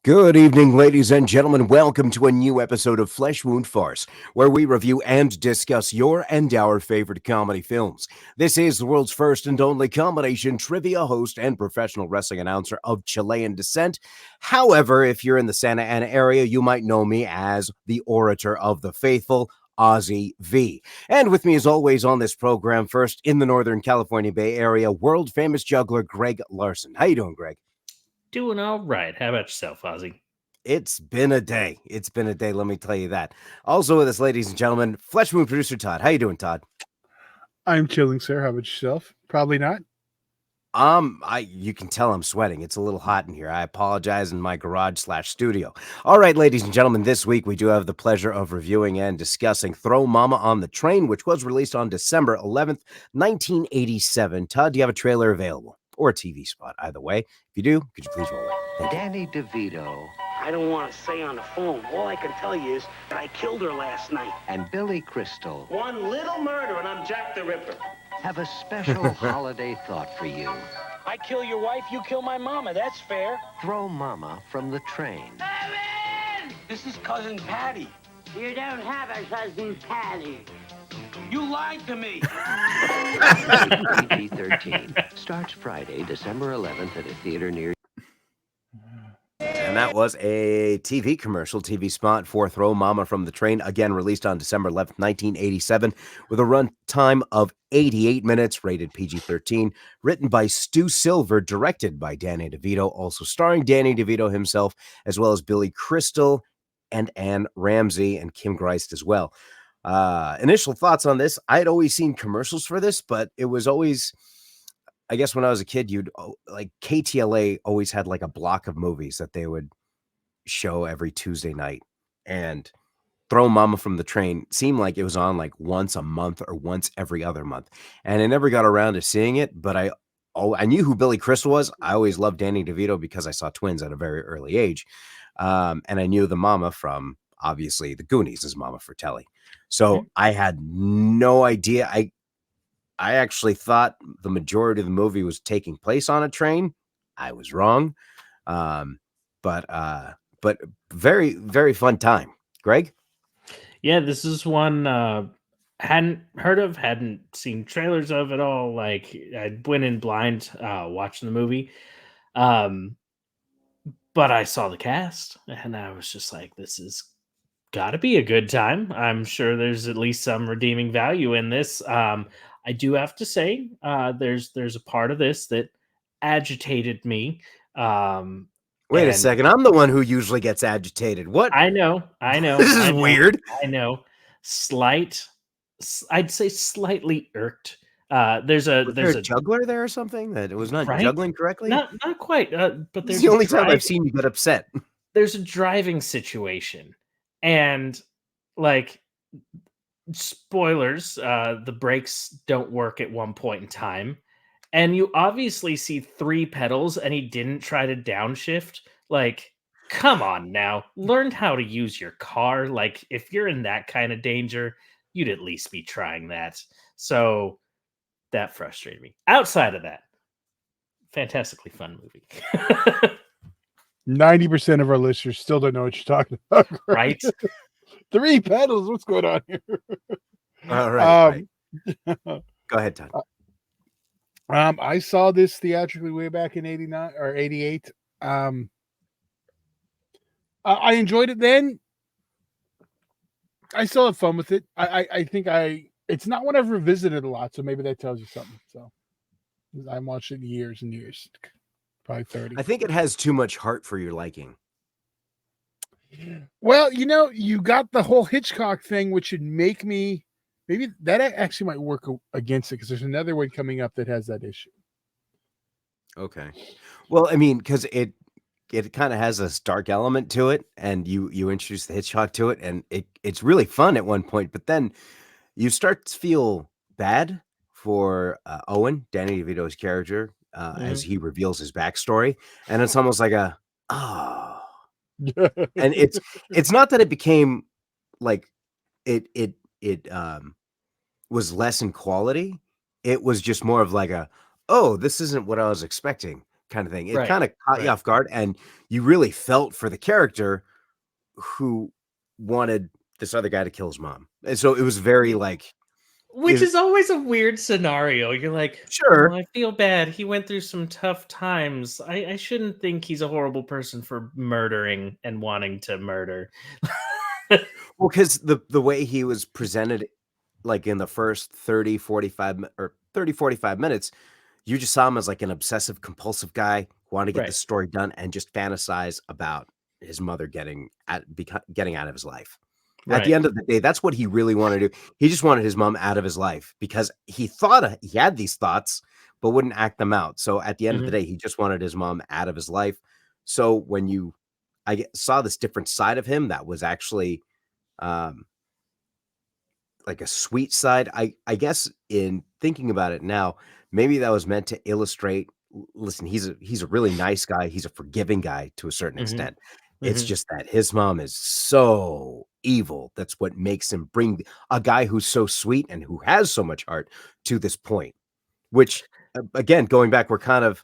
Good evening, ladies and gentlemen. Welcome to a new episode of Flesh Wound Farce, where we review and discuss your and our favorite comedy films. This is the world's first and only combination trivia host and professional wrestling announcer of Chilean descent. However, if you're in the Santa Ana area, you might know me as the Orator of the Faithful, Ozzy V. And with me, as always, on this program, first in the Northern California Bay Area, world-famous juggler Greg Larson. How you doing, Greg? Doing all right. How about yourself, Ozzy? It's been a day. It's been a day, let me tell you that. Also with us, ladies and gentlemen, Flesh Wound producer Todd. How you doing, Todd? I'm chilling, sir. How about yourself? Probably not. You can tell I'm sweating. It's a little hot in here. I apologize in my garage/studio. All right, ladies and gentlemen, this week we do have the pleasure of reviewing and discussing Throw Mama on the Train, which was released on December 11th, 1987. Todd, do you have a trailer available? Or a TV spot, either way. If you do, could you please roll it? Thank you. Danny DeVito I don't want to say on the phone. All I can tell you is that I killed her last night. and Billy Crystal One little murder and I'm Jack the Ripper. have a special holiday thought for you. I kill your wife, you kill my mama. That's fair. Throw Mama from the Train. This is Cousin Patty. You don't have a cousin Patty. You lied to me. PG-13 starts Friday, December 11th at a theater near And that was a TV spot for Throw Mama from the Train, again released on December 11th, 1987, with a runtime of 88 minutes, rated PG-13, written by Stu Silver, directed by Danny DeVito, also starring Danny DeVito himself, as well as Billy Crystal and Ann Ramsey and Kim Greist as well. Initial thoughts on this: I had always seen commercials for this, but it was always, I guess when I was a kid, like KTLA always had like a block of movies that they would show every Tuesday night, and Throw Mama from the Train seemed like it was on like once a month or once every other month, and I never got around to seeing it. But I knew who Billy Crystal was. I always loved Danny DeVito because I saw Twins at a very early age, and I knew the mama from obviously the Goonies as Mama Fratelli. So I had no idea. I actually thought the majority of the movie was taking place on a train. I was wrong. But very, very fun time. Greg? Yeah, this is one hadn't heard of, hadn't seen trailers of at all. Like I went in blind watching the movie. But I saw the cast and I was just like, this is gotta be a good time. I'm sure there's at least some redeeming value in this. I do have to say, there's a part of this that agitated me. Wait a And second. I'm the one who usually gets agitated. What? I know. This is I know, weird. I know. I'd say slightly irked. There's Was there a a juggler there or something that it was not right? juggling correctly? Not quite. But This is there's the a only time I've drive- seen you get upset. there's a driving situation, and like spoilers, the brakes don't work at one point in time, and you obviously see three pedals, and he didn't try to downshift. Like, come on now, learn how to use your car. Like, if you're in that kind of danger, you'd at least be trying that. So that frustrated me. Outside of that, fantastically fun movie. 90% of our listeners still don't know what you're talking about. Right? Three pedals. What's going on here? All right. Um, Go ahead, Todd. I saw this theatrically way back in 89 or 88. I enjoyed it then. I still have fun with it. I think it's not one I've revisited a lot, so maybe that tells you something. So I watched it years and years, probably 30. I think it has too much heart for your liking. Well, you got the whole Hitchcock thing, which should make me maybe that actually might work against it because there's another one coming up that has that issue. Okay. Well, I mean, because it kind of has this dark element to it, and you introduce the Hitchcock to it, and it's really fun at one point, but then you start to feel bad for Owen, Danny DeVito's character, as he reveals his backstory, and it's almost like and it's not that it became like it was less in quality. It was just more of like this isn't what I was expecting. kind of thing. It Right, kind of caught you right. off guard, and you really felt for the character who wanted this other guy to kill his mom. And so it was very like, Which is always a weird scenario. You're like, "Oh, sure. I feel bad. He went through some tough times. I shouldn't think he's a horrible person for murdering and wanting to murder." Well, because the way he was presented, like in the first 30, 45 or 30, 45 minutes, you just saw him as like an obsessive compulsive guy who wanted to get the Right. story done and just fantasize about his mother getting out of his life. At the Right. end of the day, that's what he really wanted to do. He just wanted his mom out of his life because he thought he had these thoughts, but wouldn't act them out. So at the end of the Mhm. day, he just wanted his mom out of his life. So when saw this different side of him that was actually um, like a sweet side. I guess in thinking about it now, maybe that was meant to illustrate. Listen, he's a really nice guy. He's a forgiving guy to a certain Mhm. extent. It's Mhm. just that his mom is so evil. That's what makes him bring a guy who's so sweet and who has so much heart to this point. Which again, going back, we're kind of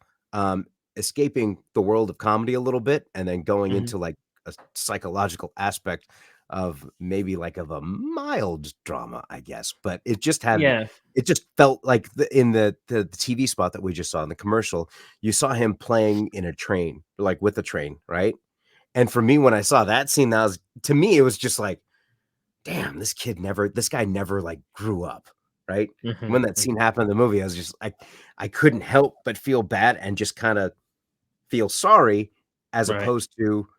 escaping the world of comedy a little bit, and then going Mhm. into like a psychological aspect of maybe like of a mild drama, I guess. But Yeah. it just felt like in the TV spot that we just saw in the commercial, you saw him playing in a train, like with a train, right? And for me, when I saw that scene, that was to me, it was just like, damn, this guy never like grew up, right? When Mhm. that scene Mhm. happened in the movie, I was just like, I couldn't help but feel bad and just kind of feel sorry as Right. opposed to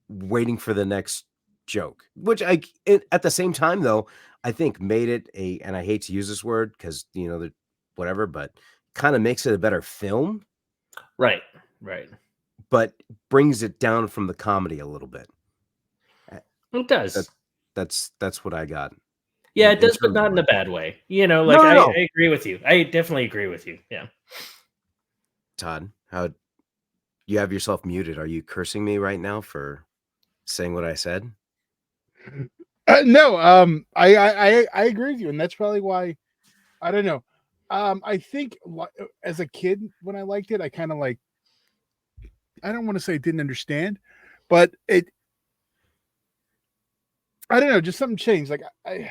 waiting for the next joke, which at the same time though, I think made it and I hate to use this word because whatever, but kind of makes it a better film, Right. Right. but brings it down from the comedy a little bit. Uh, It That does. that's what I got Yeah, it in does, but terms of not in my a bad way. You know, no, like no, I no. agree with you. I definitely agree with you. Yeah. Todd, how you have yourself muted? Are you cursing me right now for saying what I said? No, I agree with you, and that's probably why I don't know. I think as a kid when I liked it, I kind of like I don't want to say didn't understand, but I don't know, just something changed. Like I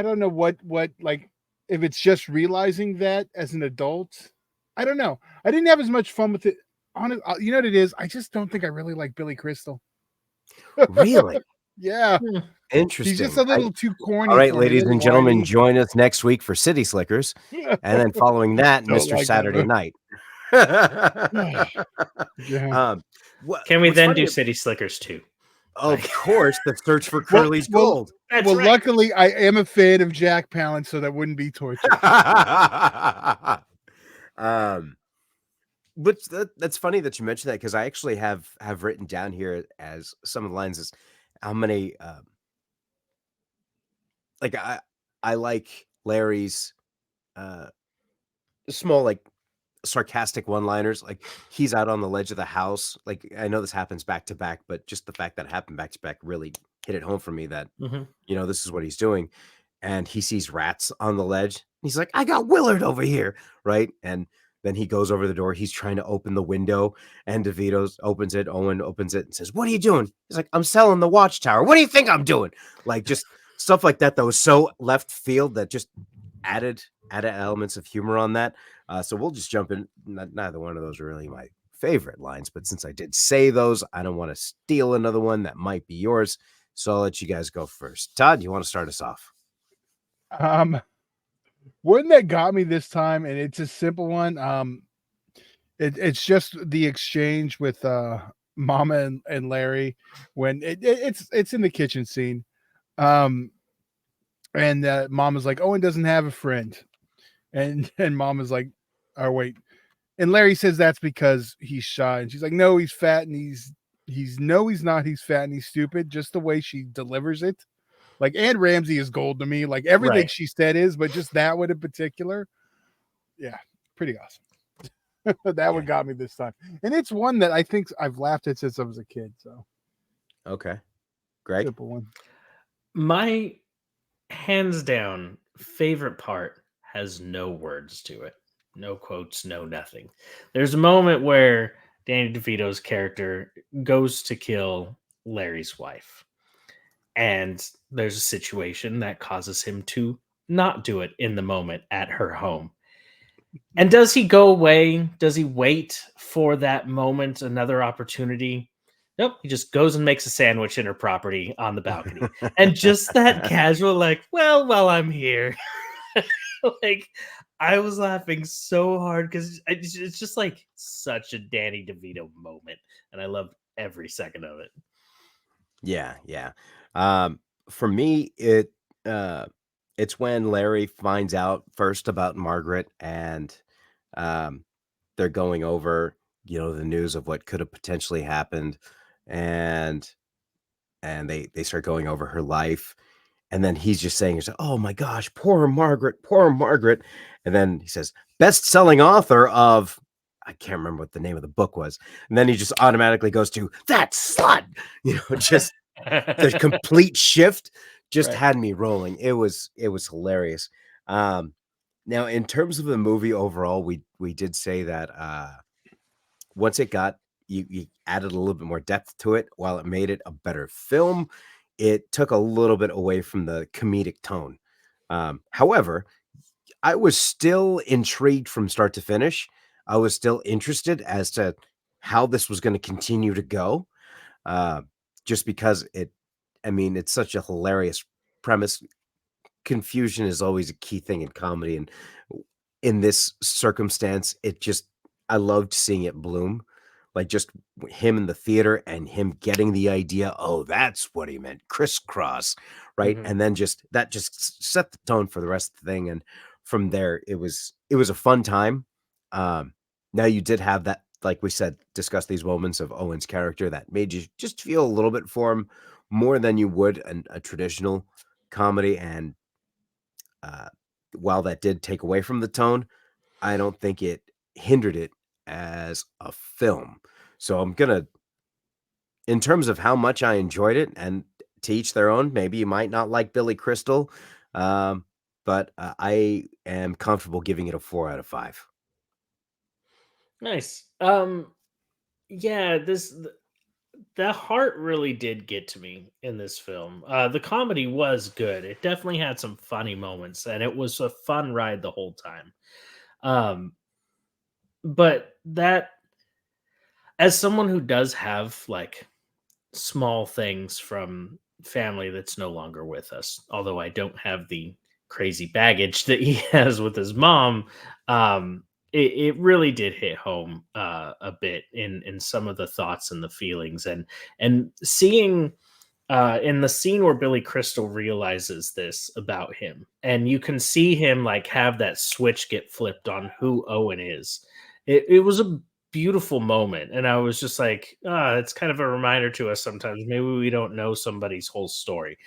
don't know what like if it's just realizing that as an adult. I don't know. I didn't have as much fun with it. You know what it is? I just don't think I really like Billy Crystal. Really Yeah, Hmm. he's just interesting. a little too All corny right, for me, a ladies little and gentlemen, whiny. join us next week for City Slickers, and then following that, Don't Mr. like that Saturday movie. Night. Yeah. um, Can we what's then funny? do City Slickers too? Of Like, course, the search for Well, Curly's well, gold. that's well. right. Luckily, I am a fan of Jack Palance, so that wouldn't be torture. um, but that's funny that you mentioned that because I actually have written down here as some of the lines is how many like I like Larry's uh small like sarcastic one-liners. Like he's out on the ledge of the house. Like I know this happens back to back, but just the fact that it happened back to back really hit it home for me that Mhm. this is what he's doing. And he sees rats on the ledge. He's like, I got Willard over here, right? And then he goes over the door. He's trying to open the window, and DeVito opens it. Owen opens it and says, "What are you doing?" He's like, "I'm selling the watchtower. What do you think I'm doing?" Like just stuff like that. That was so left field that just added elements of humor on that. So we'll just jump in. Neither one of those are really my favorite lines, but since I did say those, I don't want to steal another one that might be yours. So I'll let you guys go first. Todd, you want to start us off? Um, One that got me this time, and it's a simple one. It's just the exchange with Mama and Larry when it's in the kitchen scene. Um, and Mama's like, Owen doesn't have a friend, and Mama's like, oh wait, and Larry says that's because he's shy, and she's like, no, he's fat, and he's no, he's not. He's fat and he's stupid. Just the way she delivers it. Like Ann Ramsey is gold to me. Like everything Right. she said is, but just that one in particular, yeah, pretty awesome. That one Yeah. got me this time, and it's one that I think I've laughed at since I was a kid. So Okay. Greg? simple one. My hands down favorite part has no words to it. No quotes, no nothing. There's a moment where Danny DeVito's character goes to kill Larry's wife. And there's a situation that causes him to not do it in the moment at her home. And does he go away? Does he wait for that moment, another opportunity? Nope. He just goes and makes a sandwich in her property on the balcony. And just that casual, like, well, while I'm here. Like, I was laughing so hard because it's just like such a Danny DeVito moment. And I loved every second of it. Yeah, yeah. For me, it's when Larry finds out first about Margaret, and they're going over, the news of what could have potentially happened, and they start going over her life, and then he's just saying, "Oh my gosh, poor Margaret," and then he says, "Best-selling author of." I can't remember what the name of the book was, and then he just automatically goes to that slut, just the complete shift just Right. had me rolling. It was hilarious. Now, in terms of the movie overall, we did say that once it got you added a little bit more depth to it, while it made it a better film, it took a little bit away from the comedic tone. However, I was still intrigued from start to finish. I was still interested as to how this was going to continue to go. Just because it's such a hilarious premise. Confusion is always a key thing in comedy, and in this circumstance, I loved seeing it bloom. Like, just him in the theater and him getting the idea, oh, that's what he meant, crisscross, right? Mhm. And then just set the tone for the rest of the thing. And from there, it was a fun time. Now, you did have that, like we said, discuss these moments of Owen's character that made you just feel a little bit for him more than you would a traditional comedy. And while that did take away from the tone, I don't think it hindered it as a film. So in terms of how much I enjoyed it, and to each their own, maybe you might not like Billy Crystal, but I am comfortable giving it a 4 out of 5. Nice. Yeah, the heart really did get to me in this film. The comedy was good. It definitely had some funny moments, and it was a fun ride the whole time. Um, but that, as someone who does have like small things from family that's no longer with us, although I don't have the crazy baggage that he has with his mom, it really did hit home a bit in some of the thoughts and the feelings, and seeing in the scene where Billy Crystal realizes this about him, and you can see him like have that switch get flipped on who Owen is. It was a beautiful moment, and I was just like, it's kind of a reminder to us sometimes. Maybe we don't know somebody's whole story,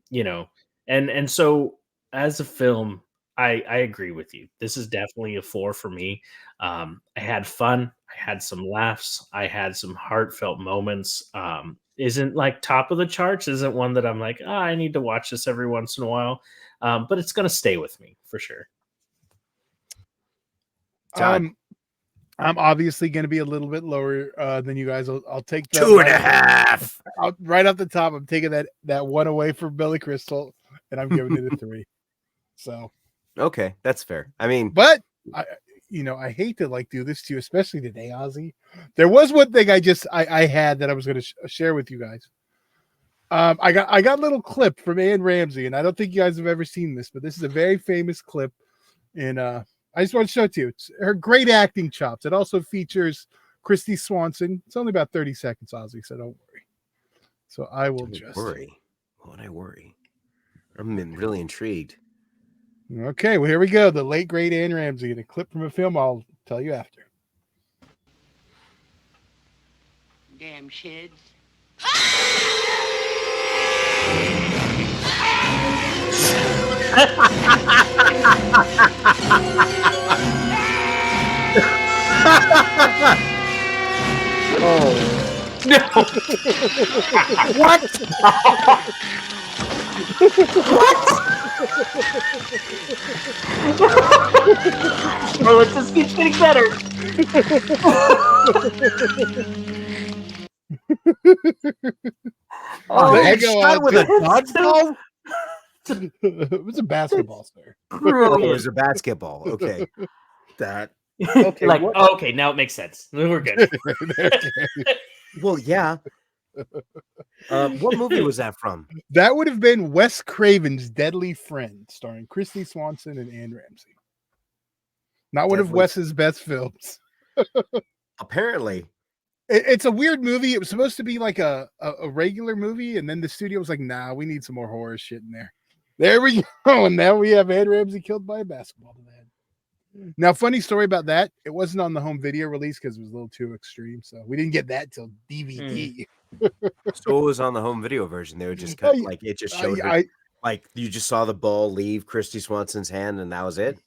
you know. And so as a film, I agree with you. This is definitely a 4 for me. I had fun. I had some laughs. I had some heartfelt moments. Isn't like top of the charts. Isn't one that I'm like, I need to watch this every once in a while. But it's gonna stay with me for sure. Todd. I'm obviously going to be a little bit lower than you guys. I'll take that 2.5. right off the top. I'm taking that one away from Billy Crystal, and I'm giving it a 3. So Okay, that's fair. I mean, but I hate to like do this to you, especially today, Ozzy. There was one thing I had that I was going to share with you guys. I got a little clip from Anne Ramsey, and I don't think you guys have ever seen this, but this is a very famous clip. And I just want to show it to you. It's her great acting chops. It also features Christy Swanson. It's only about 30 seconds, Ozzy, so don't worry. So I will just worry. Why would I worry? I'm really intrigued. Okay, well, here we go. The late, great Anne Ramsey, and a clip from a film I'll tell you after. Damn shids. Oh. No. What? Oh, it just keeps getting better. Oh, There they you go, shot with a dodgeball? It was a basketball, sir. Oh, it Brilliant. was a basketball. Okay. That. Okay, Like, what- okay, now it makes sense. We're good. Well, yeah. What movie was that from? That would have been Wes Craven's Deadly Friend, starring Christy Swanson and Anne Ramsey. Not one of Deadly- Wes's best films. Apparently. It's a weird movie. It was supposed to be like a regular movie, and then the studio was like, nah, we need some more horror shit in there. There we go. And now we have Anne Ramsey killed by a basketball to the head. Now, funny story about that. It wasn't on the home video release because it was a little too extreme. So we didn't get that till DVD. So it was on the home video version. They would just cut, like, it just showed her, like, you just saw the ball leave Christy Swanson's hand, and that was it.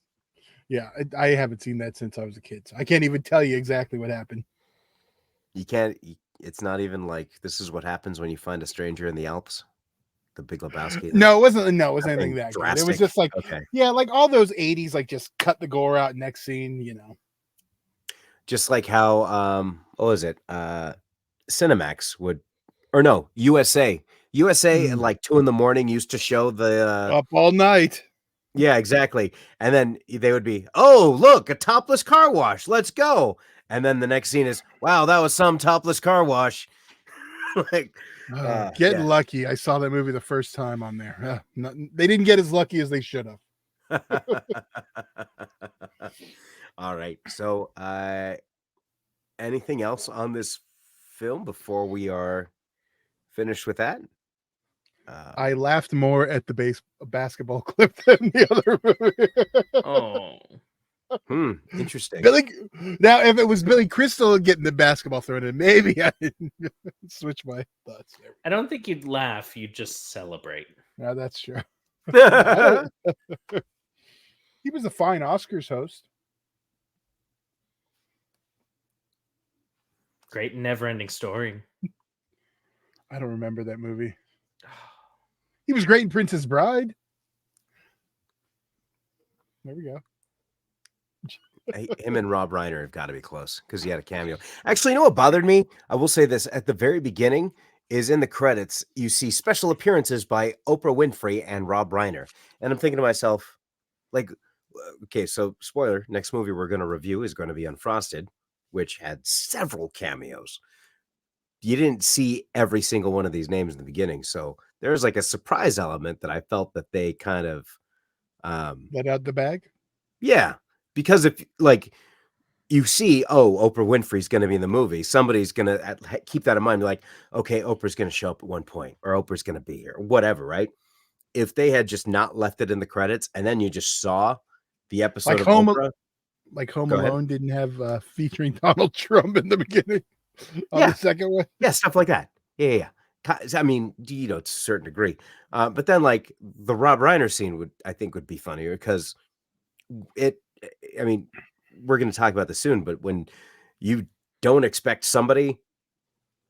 Yeah, I haven't seen that since I was a kid. So I can't even tell you exactly what happened. You can't, it's not even like this is what happens when you find a stranger in the Alps. The Big Lebowski. No, it wasn't anything Nothing that good. It drastic. was just like, Okay. yeah, like all those 80s, like just cut the gore out, next scene, you know. Just like how, what was it? Cinemax would, or no, USA at like 2 a.m. used to show the, Up all night. yeah, exactly. And then they would be, oh, look, a topless car wash. Let's go. And then the next scene is, wow, that was some topless car wash. Like, Get yeah. lucky. I saw that movie the first time on there. They didn't get as lucky as they should have. All right. So, anything else on this film before we are finished with that? I laughed more at the basketball clip than the other movie. Oh. Interesting. Now, if it was Billy Crystal getting the basketball thrown in, maybe I didn't switch my thoughts there. I don't think you'd laugh. You'd just celebrate. Yeah, that's true. He was a fine Oscars host. Great never-ending story. I don't remember that movie. He was great in Princess Bride. There we go. Him and Rob Reiner have got to be close because he had a cameo. Actually, you know what bothered me? I will say this at the very beginning is in the credits, you see special appearances by Oprah Winfrey and Rob Reiner. And I'm thinking to myself, like, okay, so spoiler, next movie we're going to review is going to be Unfrosted, which had several cameos. You didn't see every single one of these names in the beginning. So there's like a surprise element that I felt that they kind of Let out the bag. Yeah. Because if like you see, oh, Oprah Winfrey's going to be in the movie, somebody's going to keep that in mind. Be like, okay, Oprah's going to show up at one point, or Oprah's going to be here, or whatever, right? If they had just not left it in the credits, and then you just saw the episode of Oprah, like Home Go ahead. Alone didn't have featuring Donald Trump in the beginning. On Yeah. the second one, yeah, stuff like that. Yeah. I mean, you know, to a certain degree, but then like the Rob Reiner scene I think would be funnier because I mean, we're going to talk about this soon, but when you don't expect somebody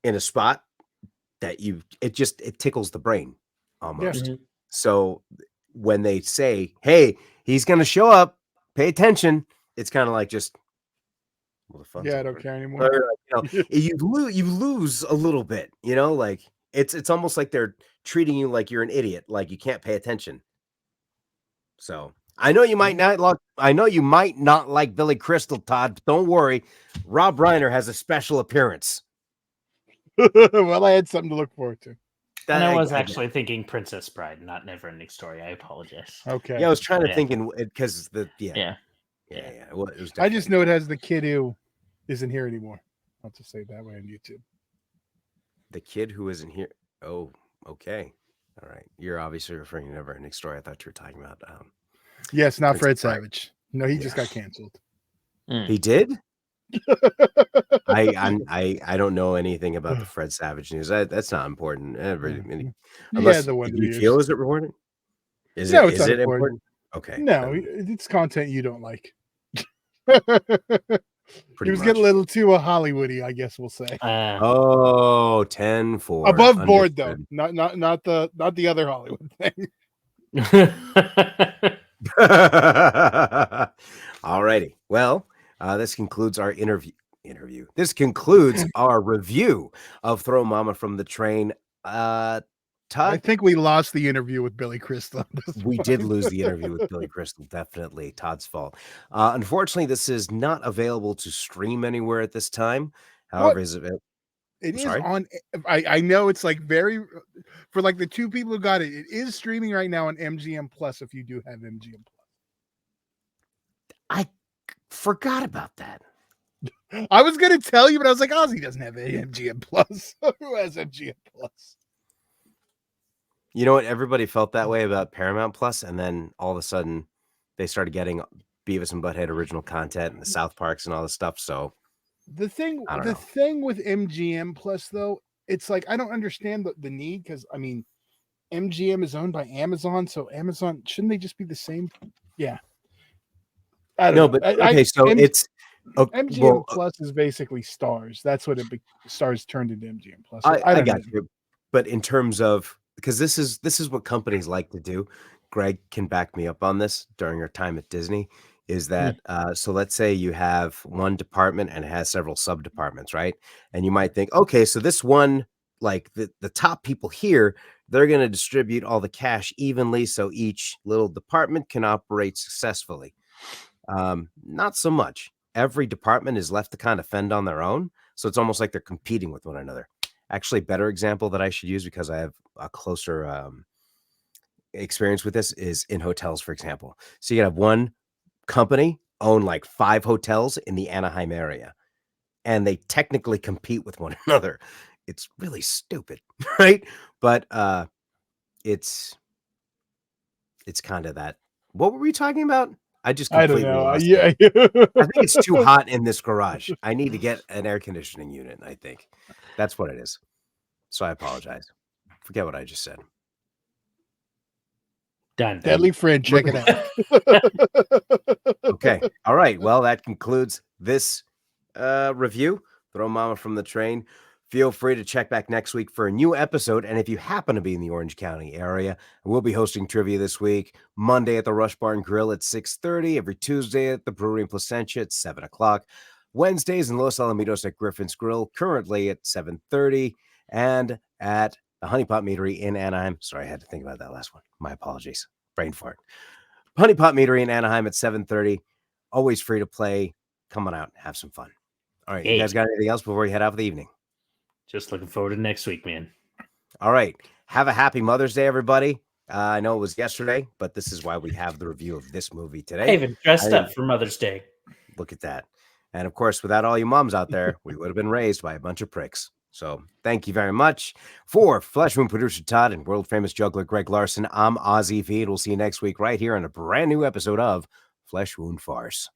in a spot that it tickles the brain almost. Mm-hmm. So when they say, hey, he's going to show up, pay attention. It's kind of like just, well, the fun's yeah, I over. don't care anymore. Or, you lose a little bit, you know, like it's almost like they're treating you like you're an idiot, like you can't pay attention. So I know you might not like Billy Crystal, Todd, but don't worry. Rob Reiner has a special appearance. Well, I had something to look forward to. And I was actually thinking Princess Bride, not Neverending Story. I apologize. Okay. Yeah, I was trying to think because Yeah. Well, it was I just know it has the kid who isn't here anymore. I'll just say it that way on YouTube. the kid who isn't here. Oh, okay. All right. You're obviously referring to Neverending Story. I thought you were talking about Yes, not Fred Princess Bride. Savage. No, he just got canceled. He did? I don't know anything about the Fred Savage news. That's not important. Unless, the one do that you he feel is. is it important? Is No, it it's is it unimportant. important? Okay. No, then it's content you don't like. He pretty was much. getting a little too Hollywoody, I guess we'll say. Oh, 10-4. Above board though, Understood. not the other Hollywood thing. All righty. Well, this concludes our interview. This concludes our review of Throw Mama from the Train. I Todd, think we lost the interview with Billy Crystal. at this we did point. lose the interview with Billy Crystal. Definitely Todd's fault. Unfortunately, this is not available to stream anywhere at this time. However, What? is it? It is Sorry? on. I know it's like very for like the two people who got it. It is streaming right now on MGM Plus. If you do have MGM I forgot about that. Plus, I was gonna tell you, but I was like, Ozzy doesn't have MGM Plus. Who has MGM Plus? You know what? Everybody felt that way about Paramount Plus, and then all of a sudden, they started getting Beavis and Butthead original content and the South Parks and all this stuff. So The thing, I don't the know. thing with MGM Plus though, it's like I don't understand the need because I mean, MGM is owned by Amazon, so Amazon shouldn't they just be the same? Yeah, I don't No, know. but okay, so it's MGM well, Plus is basically Stars. That's what Stars turned into MGM Plus. So I I don't got know. you. But in terms of because this is what companies like to do. Greg can back me up on this during our time at Disney. Is that so? Let's say you have one department and it has several sub departments, right? And you might think, okay, so this one, like the top people here, they're going to distribute all the cash evenly, so each little department can operate successfully. Not so much. Every department is left to kind of fend on their own, so it's almost like they're competing with one another. Actually, better example that I should use because I have a closer experience with this is in hotels, for example. So you have one company own like 5 hotels in the Anaheim area, and they technically compete with one another. It's really stupid, right? But it's kind of that. What were we talking about? I just I don't completely know. lost it. Yeah. I think it's too hot in this garage. I need to get an air conditioning unit, I think. That's what it is. So I apologize. Forget what I just said. Done. Deadly Friend, check it out. Okay. All right. Well, that concludes this review. Throw Mama from the Train. Feel free to check back next week for a new episode. And if you happen to be in the Orange County area, we'll be hosting trivia this week. Monday at the Rush Barn Grill at 6:30. Every Tuesday at the Brewery in Placentia at 7 o'clock. Wednesdays in Los Alamitos at Griffin's Grill, currently at 7:30. And at the Honey Pot Meadery in Anaheim. Sorry, I had to think about that last one. My apologies. Brain fart. Honey Pot Meadery in Anaheim at 7:30. Always free to play. Come on out. Have some fun. All right. You guys got anything else before you head out for the evening? Just looking forward to next week, man. All right. Have a happy Mother's Day, everybody. I know it was yesterday, but this is why we have the review of this movie today. I even dressed up for Mother's Day. Look at that. And of course, without all you moms out there, we would have been raised by a bunch of pricks. So thank you very much. For Flesh Wound producer Todd and world famous juggler Greg Larson, I'm Ozzy V. And we'll see you next week right here on a brand new episode of Flesh Wound Farce.